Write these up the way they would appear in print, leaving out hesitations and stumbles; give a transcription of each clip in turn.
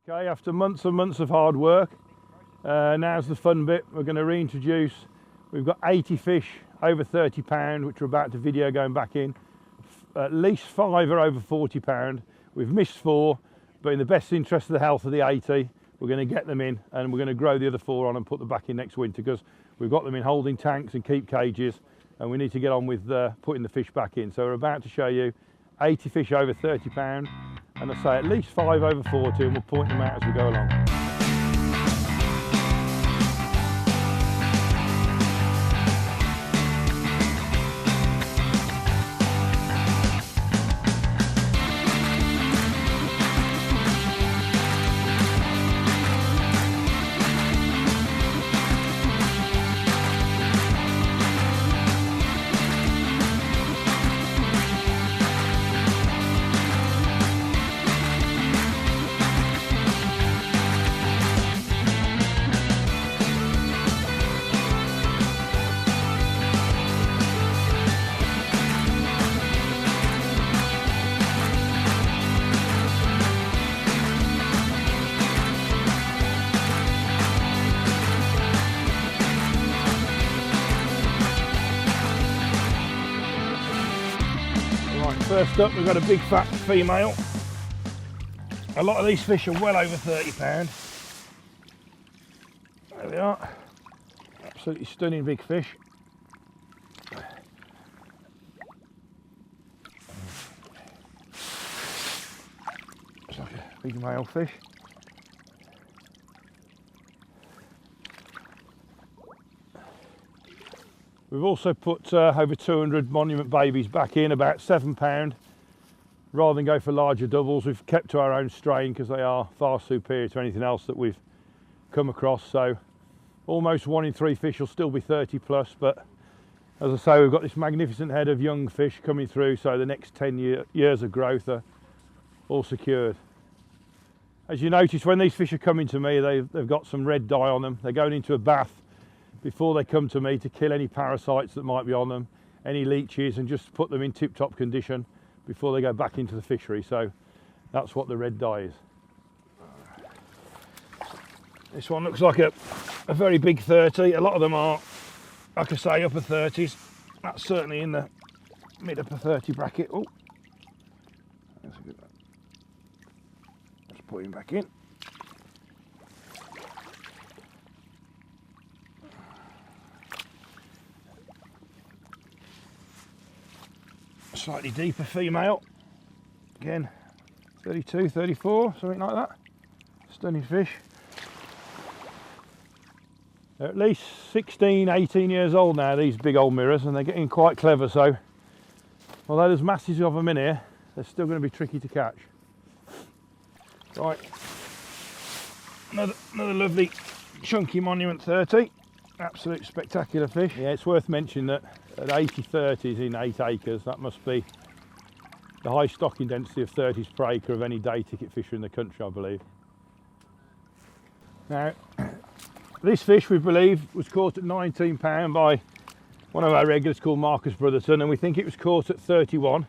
Okay, after months and months of hard work, now's the fun bit. We're going to reintroduce, we've got 80 fish over 30 pound, which we're about to video going back in. At least 5 are over 40 pound. We've missed 4, but in the best interest of the health of the 80, we're going to get them in and we're going to grow the other 4 on and put them back in next winter, because we've got them in holding tanks and keep cages, and we need to get on with putting the fish back in. So we're about to show you 80 fish over 30 pound, and I say at least 5 over 40, and we'll point them out as we go along. First up, we've got a big fat female. A lot of these fish are well over 30 pound. There we are. Absolutely stunning big fish. It's like a big male fish. We've also put over 200 monument babies back in, about 7 pound. Rather than go for larger doubles, we've kept to our own strain because they are far superior to anything else that we've come across. So almost 1 in 3 fish will still be 30 plus, but as I say, we've got this magnificent head of young fish coming through, so the next 10 years of growth are all secured. As you notice, when these fish are coming to me, they've got some red dye on them. They're going into a bath before they come to me to kill any parasites that might be on them, any leeches, and just put them in tip-top condition before they go back into the fishery. So that's what the red dye is. This one looks like a very big 30. A lot of them are, like I say, upper 30s. That's certainly in the mid-upper 30 bracket. Oh, that's a good one. Let's put him back in. Slightly deeper female, again 32, 34, something like that. Stunning fish. They're at least 16, 18 years old now, these big old mirrors, and they're getting quite clever. So although there's masses of them in here, they're still going to be tricky to catch. Right, another lovely chunky monument 30. Absolute spectacular fish. Yeah, it's worth mentioning that at 80 30s in 8 acres, that must be the high stocking density of 30s per acre of any day ticket fisher in the country, I believe. Now, this fish, we believe, was caught at 19 pound by one of our regulars called Marcus Brotherton, and we think it was caught at 31.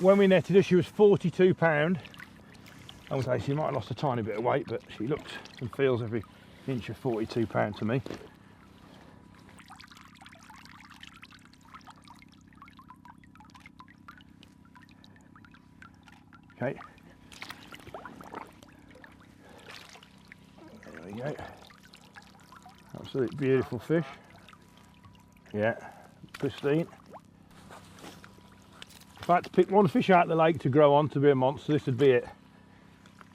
When we netted her, she was 42 pound. I would say she might have lost a tiny bit of weight, but she looks and feels every inch of 42 pound to me. Okay, there we go. Absolutely beautiful fish. Yeah, pristine. In fact, to pick one fish out of the lake to grow on to be a monster, this would be it.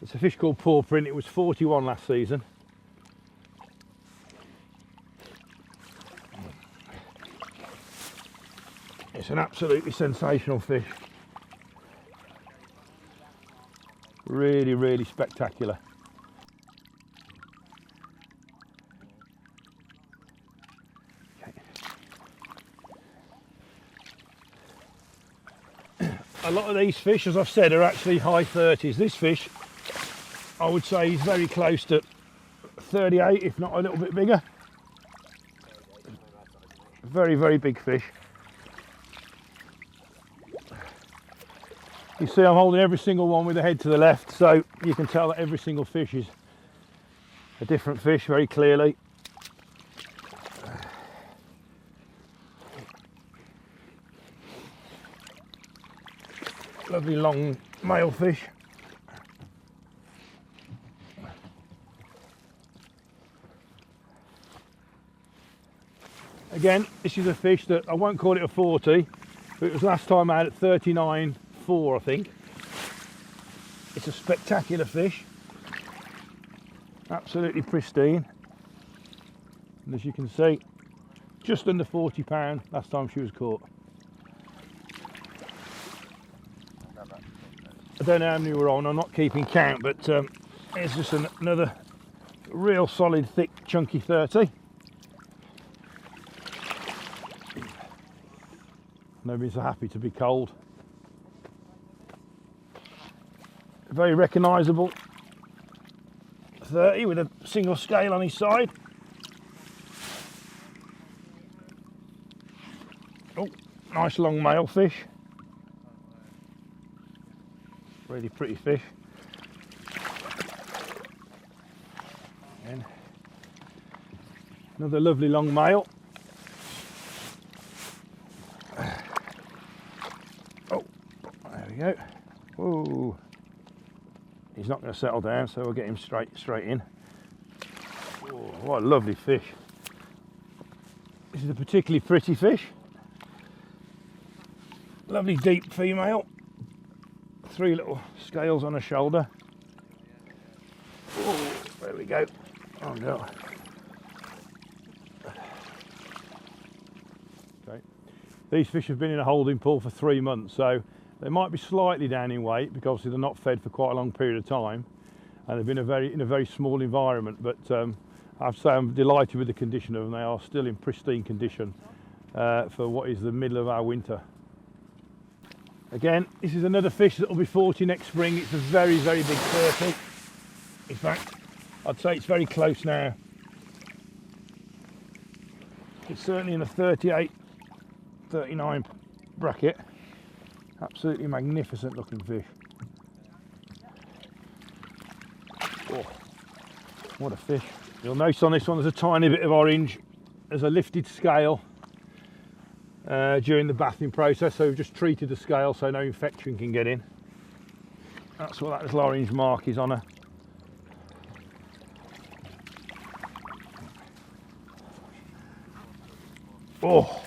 It's a fish called paw print. It was 41 last season. It's an absolutely sensational fish. Really, really spectacular. Okay. A lot of these fish, as I've said, are actually high 30s. This fish, I would say, is very close to 38, if not a little bit bigger. Very, very big fish. You see I'm holding every single one with the head to the left, so you can tell that every single fish is a different fish very clearly. Lovely long male fish. Again, this is a fish that I won't call it a 40, but it was last time out at 39.4, I think. It's a spectacular fish, absolutely pristine, and as you can see, just under 40 pound last time she was caught. I don't know how many were on, I'm not keeping count, but it's just another real solid, thick, chunky 30. Nobody's so happy to be cold. Very recognisable 30 with a single scale on his side. Oh, nice long male fish. Really pretty fish. And another lovely long male. Oh, there we go. Whoa. He's not going to settle down, so we'll get him straight in. Oh, what a lovely fish. This is a particularly pretty fish. Lovely deep female. 3 little scales on her shoulder. Oh, there we go. Oh no. Okay. These fish have been in a holding pool for 3 months, so they might be slightly down in weight because obviously they're not fed for quite a long period of time, and they've been in a very small environment. But I have to say I'm delighted with the condition of them. They are still in pristine condition for what is the middle of our winter. Again, this is another fish that will be 40 next spring. It's a very, very big 30. In fact, I'd say it's very close now. It's certainly in the 38, 39 bracket. Absolutely magnificent looking fish. Oh, what a fish. You'll notice on this one there's a tiny bit of orange. There's a lifted scale during the bathing process, so we've just treated the scale so no infection can get in. That's what that little orange mark is on her. Oh,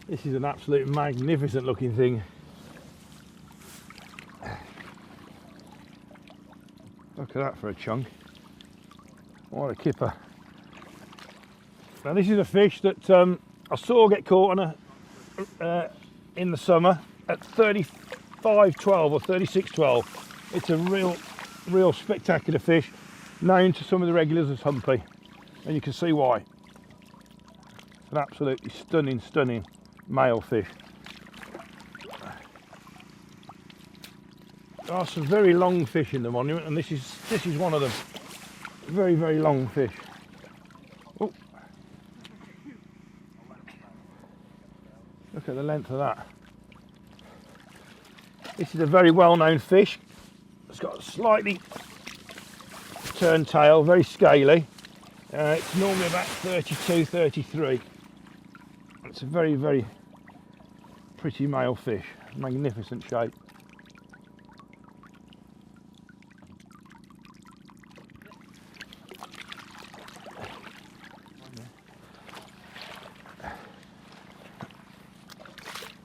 this is an absolute magnificent looking thing. Look at that for a chunk. What a kipper. Now this is a fish that I saw get caught on in the summer at 35.12 or 36.12. It's a real spectacular fish, known to some of the regulars as humpy, and you can see why. It's an absolutely stunning male fish. There are some very long fish in the monument, and this is one of them. Very long fish. Oh. Look at the length of that. This is a very well-known fish. It's got a slightly turned tail, very scaly. It's normally about 32, 33. It's a very pretty male fish. Magnificent shape.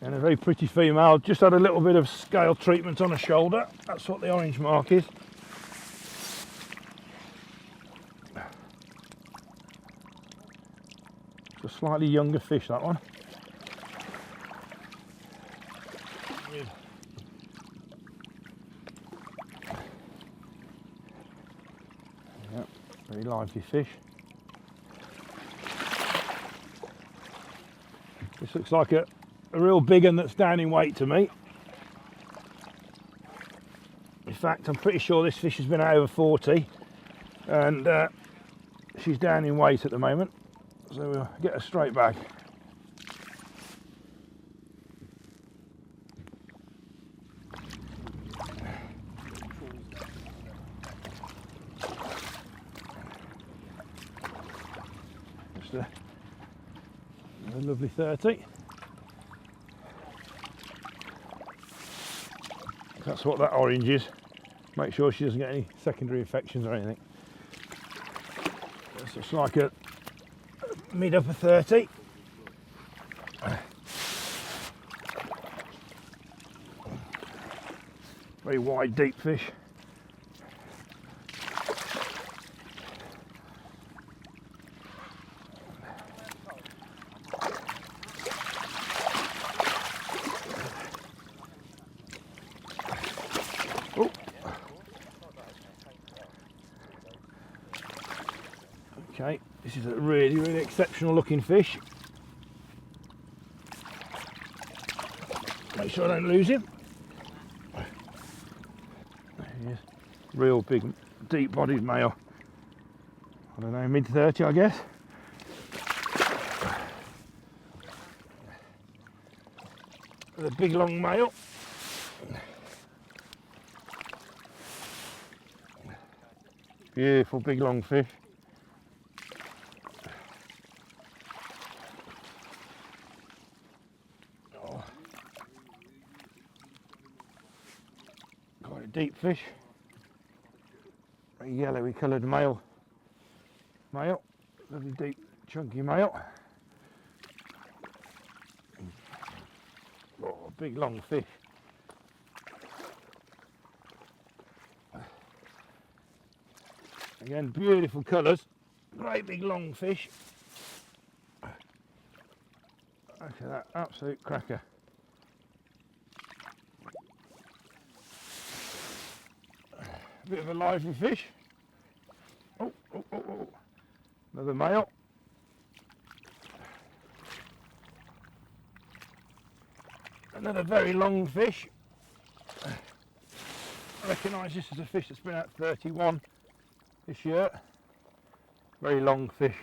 And a very pretty female, just had a little bit of scale treatment on her shoulder. That's what the orange mark is. It's a slightly younger fish, that one. Yep, very lively fish. This looks like a real big one that's down in weight to me. In fact, I'm pretty sure this fish has been over 40, and she's down in weight at the moment, so we'll get her straight back. Just a lovely 30. That's what that orange is. Make sure she doesn't get any secondary infections or anything. It's just like a mid-upper 30. Very wide, deep fish. Oh. Okay, this is a really, really exceptional looking fish. Make sure I don't lose him. There he is. Real big, deep bodied male. I don't know, mid 30 I guess. The big long male. Beautiful big long fish. Oh. Quite a deep fish. A yellowy coloured male. Lovely deep chunky male. Oh, big long fish. Again, beautiful colours. Great big long fish. Look at that, absolute cracker. A bit of a lively fish. Oh. Another male. Another very long fish. I recognise this as a fish that's been out 31 this year. Very long fish.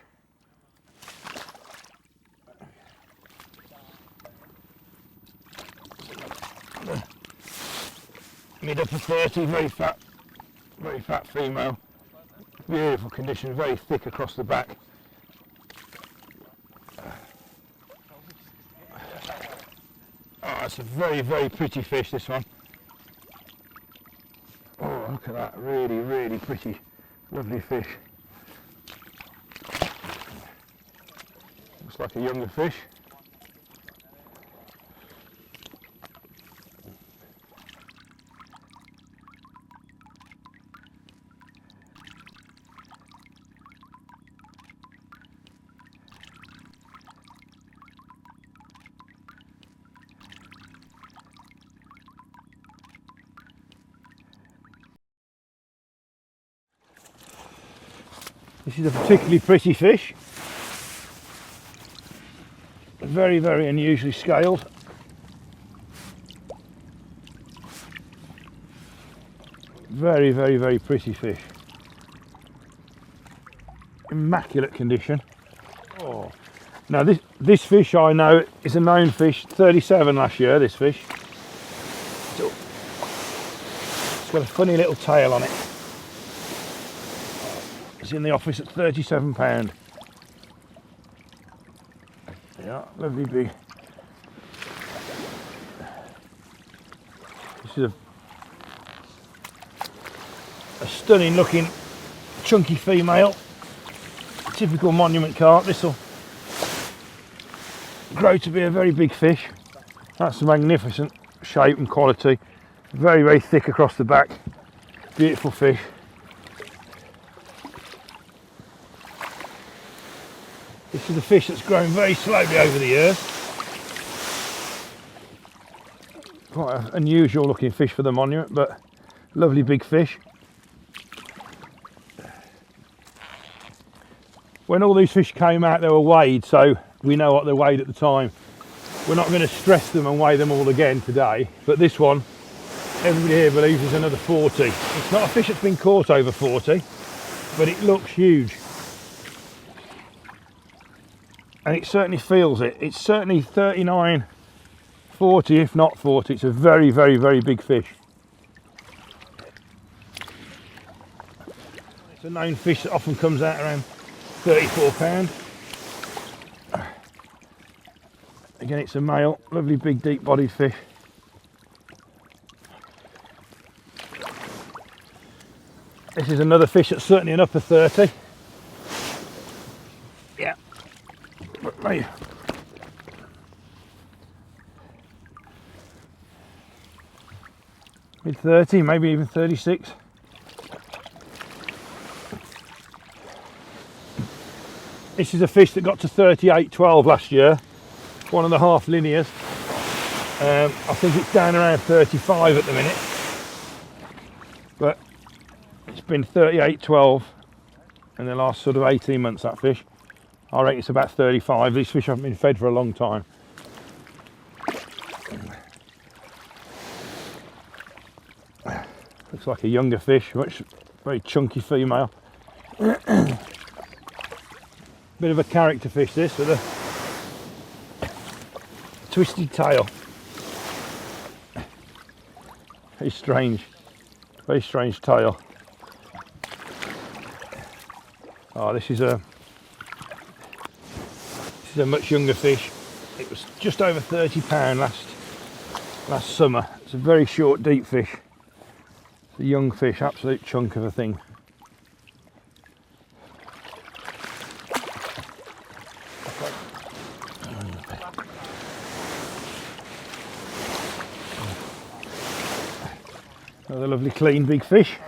Mid-upper 30, very fat female. Beautiful condition, very thick across the back. Oh, it's a very, very pretty fish, this one. Oh, look at that, really, really pretty, lovely fish. Looks like a younger fish. This is a particularly pretty fish. Very, very unusually scaled. Very, very, very pretty fish. Immaculate condition. Oh. Now this fish I know is a known fish, 37 last year, this fish. It's got a funny little tail on it. It's in the office at £37. Yeah, lovely big. This is a stunning looking chunky female. Typical monument carp. This will grow to be a very big fish. That's a magnificent shape and quality. Very, very thick across the back. Beautiful fish. This is a fish that's grown very slowly over the years. Quite an unusual looking fish for the monument, but lovely big fish. When all these fish came out, they were weighed, so we know what they weighed at the time. We're not going to stress them and weigh them all again today, but this one, everybody here believes is another 40. It's not a fish that's been caught over 40, but it looks huge. And it certainly feels it. It's certainly 39, 40, if not 40. It's a very, very, very big fish. It's a known fish that often comes out around £34. Again, it's a male, lovely big deep bodied fish. This is another fish that's certainly an upper 30. Yeah. But maybe mid 30, maybe even 36. This is a fish that got to 38.12 last year, one and a half linears. I think it's down around 35 at the minute, but it's been 38.12 in the last sort of 18 months, that fish. I reckon it's about 35. These fish haven't been fed for a long time. Looks like a younger fish, very chunky female. Bit of a character fish this, with a twisted tail. Very strange tail. Oh, this is a much younger fish. It was just over £30 last summer. It's a very short, deep fish. It's a young fish, absolute chunk of a thing. Another lovely clean big fish.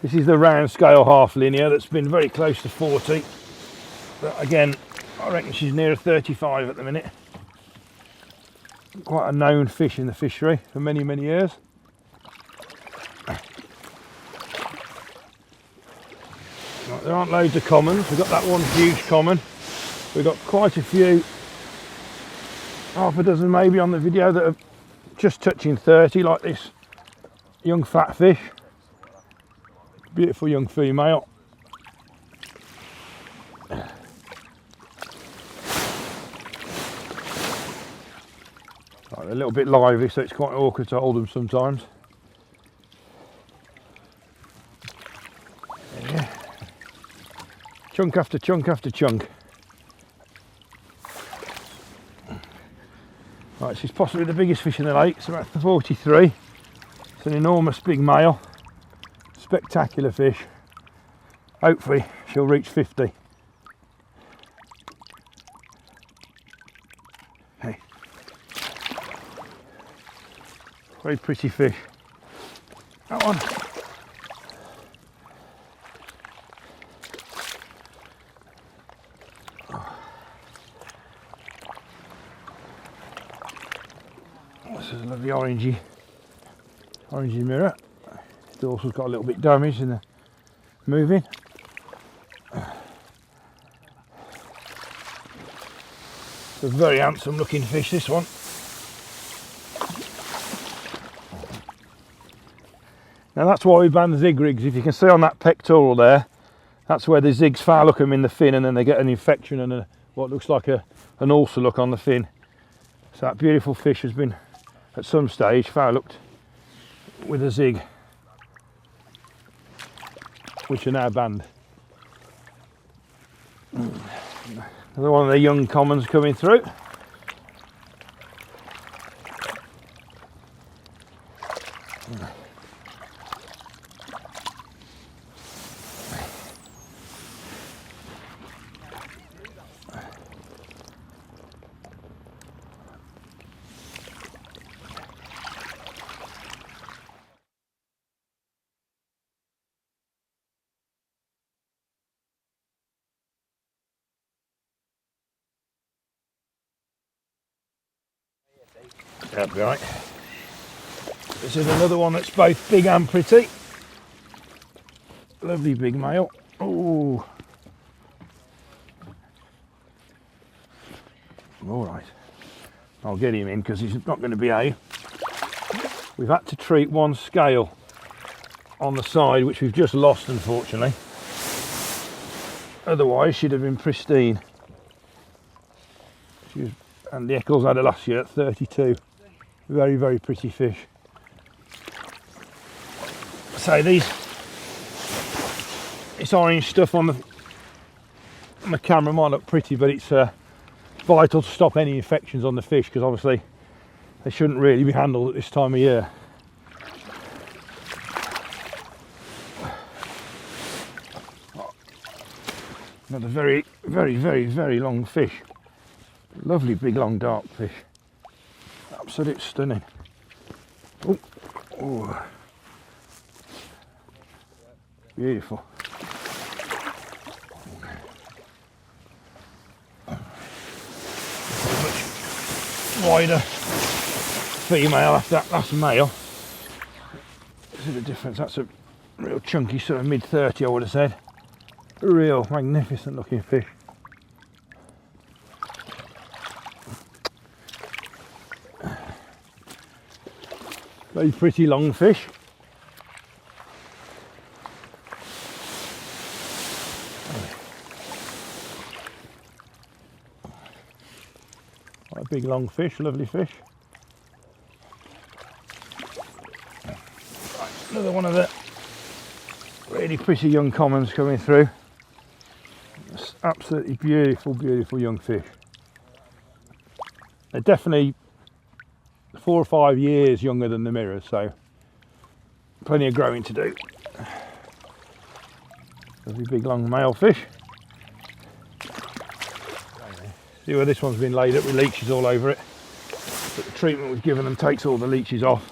This is the round scale half linear that's been very close to 40. But again, I reckon she's near 35 at the minute. Quite a known fish in the fishery for many, many years. Right, there aren't loads of commons. We've got that one huge common. We've got quite a few, half a dozen maybe on the video, that are just touching 30, like this young fat fish. Beautiful young female. Right, they're a little bit lively, so it's quite awkward to hold them sometimes. Yeah. Chunk after chunk after chunk. Right, she's possibly the biggest fish in the lake. It's about 43. It's an enormous big male. Spectacular fish. Hopefully she'll reach 50. Hey, very pretty fish. That one. This is a lovely orangey mirror. Dorsal's got a little bit damaged in the moving. It's a very handsome looking fish, this one. Now that's why we banned the zig rigs. If you can see on that pectoral there, that's where the zigs foul hook them in the fin, and then they get an infection and what looks like an ulcer look on the fin. So that beautiful fish has been at some stage foul hooked with a zig, which are now banned. Another one of the young commons coming through. That'll be right. This is another one that's both big and pretty. Lovely big male. Oh, all right. I'll get him in because he's not going to behave. We've had to treat one scale on the side, which we've just lost, unfortunately. Otherwise, she'd have been pristine. And the Eccles had her last year at 32. Very, very pretty fish. So this orange stuff on the on the camera might look pretty, but it's vital to stop any infections on the fish, because obviously they shouldn't really be handled at this time of year. Another very, very, very, very long fish. Lovely big long dark fish. Absolutely stunning. Oh, oh. Beautiful. Much wider female after that last male. See the difference? That's a real chunky sort of mid-30, I would have said. A real magnificent looking fish. Very pretty long fish. Quite a big long fish, lovely fish. Right, another one of the really pretty young commons coming through. It's absolutely beautiful, beautiful young fish. They're definitely 4 or 5 years younger than the mirrors, so plenty of growing to do. Lovely big long male fish. See where this one's been laid up with leeches all over it, but the treatment we've given them takes all the leeches off.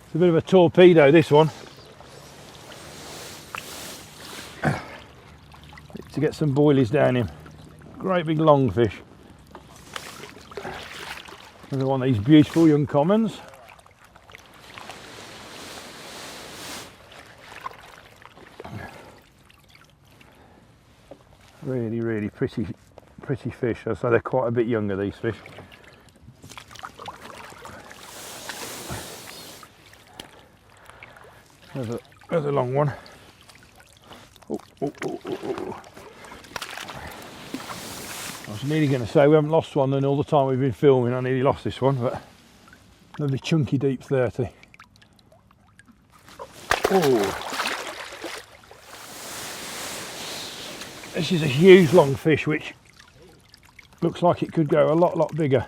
It's a bit of a torpedo, this one. To get some boilies down him. Great big long fish. Another one of these beautiful young commons. Really, really pretty fish. So they're quite a bit younger, these fish. There's a long one. Oh, oh, oh, oh, oh. I was nearly going to say we haven't lost one, and all the time we've been filming I nearly lost this one, but lovely chunky deep 30. Oh, this is a huge long fish which looks like it could go a lot bigger.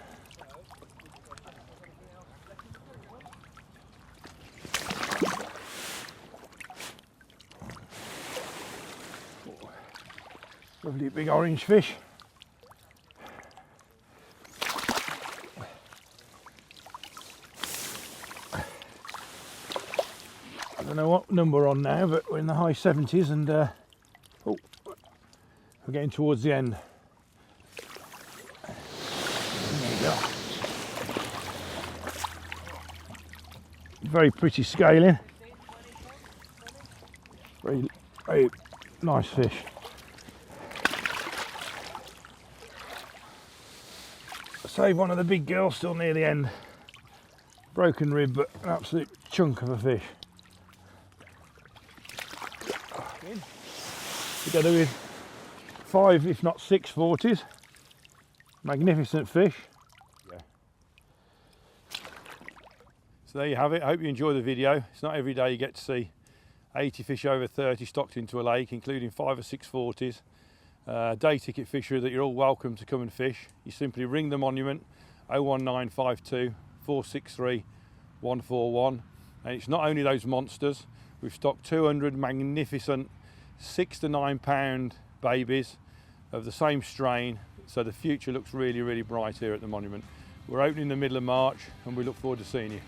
Lovely big orange fish. I don't know what number we're on now, but we're in the high 70s, and oh, we're getting towards the end. There you go. Very pretty scaling. Very, very nice fish. Save one of the big girls still near the end. Broken rib, but an absolute chunk of a fish. Together with 5, if not 6 40s. Magnificent fish. Yeah. So there you have it. I hope you enjoy the video. It's not every day you get to see 80 fish over 30 stocked into a lake, including 5 or 6 40s. Day ticket fishery that you're all welcome to come and fish. You simply ring the monument 01952 463 141, and it's not only those monsters. We've stocked 200 magnificent 6 to 9 pound babies of the same strain, so the future looks really, really bright here at the monument. We're opening in the middle of March, and we look forward to seeing you.